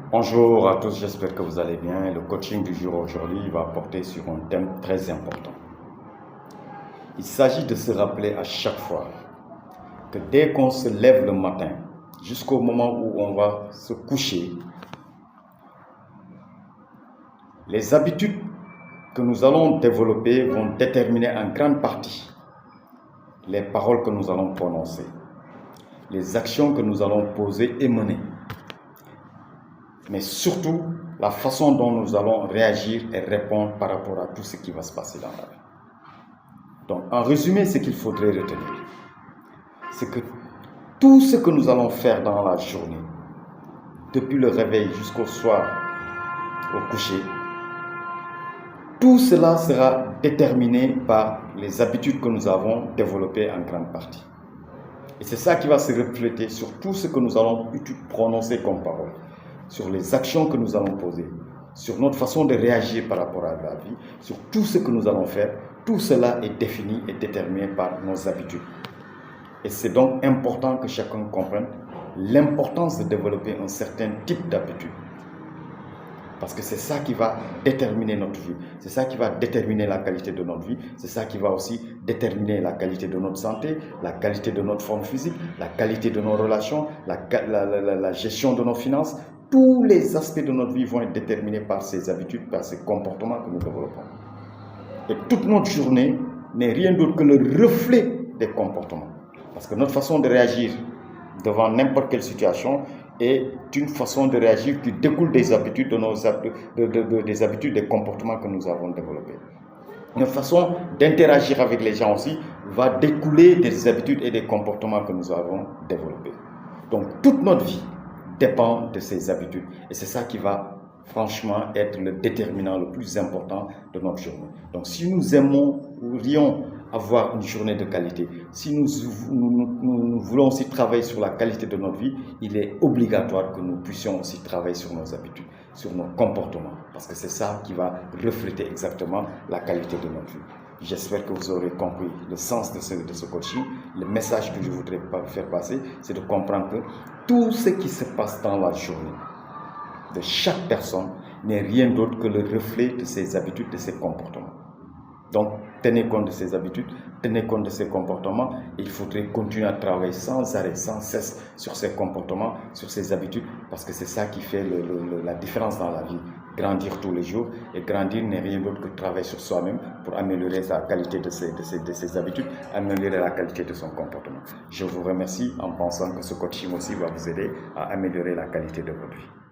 Bonjour à tous, j'espère que vous allez bien. Le coaching du jour aujourd'hui va porter sur un thème très important. Il s'agit de se rappeler à chaque fois que dès qu'on se lève le matin, jusqu'au moment où on va se coucher, les habitudes que nous allons développer vont déterminer en grande partie les paroles que nous allons prononcer, les actions que nous allons poser et mener, mais surtout la façon dont nous allons réagir et répondre par rapport à tout ce qui va se passer dans la vie. Donc, en résumé, ce qu'il faudrait retenir, c'est que tout ce que nous allons faire dans la journée, depuis le réveil jusqu'au soir, au coucher, tout cela sera déterminé par les habitudes que nous avons développées en grande partie. Et c'est ça qui va se refléter sur tout ce que nous allons prononcer comme parole, sur les actions que nous allons poser, sur notre façon de réagir par rapport à la vie, sur tout ce que nous allons faire. Tout cela est défini et déterminé par nos habitudes. Et c'est donc important que chacun comprenne l'importance de développer un certain type d'habitude. Parce que c'est ça qui va déterminer notre vie, c'est ça qui va déterminer la qualité de notre vie, c'est ça qui va aussi déterminer la qualité de notre santé, la qualité de notre forme physique, la qualité de nos relations, la gestion de nos finances. Tous les aspects de notre vie vont être déterminés par ces habitudes, par ces comportements que nous développons. Et toute notre journée n'est rien d'autre que le reflet des comportements. Parce que notre façon de réagir devant n'importe quelle situation est une façon de réagir qui découle des habitudes, des habitudes, des comportements que nous avons développés. Notre façon d'interagir avec les gens aussi va découler des habitudes et des comportements que nous avons développés. Donc toute notre vie dépend de ces habitudes. Et c'est ça qui va franchement être le déterminant le plus important de notre journée. Donc si nous aimerions avoir une journée de qualité, si nous voulons aussi travailler sur la qualité de notre vie, il est obligatoire que nous puissions aussi travailler sur nos habitudes, sur nos comportements, parce que c'est ça qui va refléter exactement la qualité de notre vie. J'espère que vous aurez compris le sens de ce coaching. Le message que je voudrais faire passer, c'est de comprendre que tout ce qui se passe dans la journée de chaque personne n'est rien d'autre que le reflet de ses habitudes, de ses comportements. Donc, tenez compte de ces habitudes, tenez compte de ces comportements. Il faudrait continuer à travailler sans arrêt, sans cesse sur ces comportements, sur ces habitudes, parce que c'est ça qui fait la différence dans la vie. Grandir tous les jours, et grandir n'est rien d'autre que travailler sur soi-même pour améliorer la qualité de ses habitudes, améliorer la qualité de son comportement. Je vous remercie en pensant que ce coaching aussi va vous aider à améliorer la qualité de votre vie.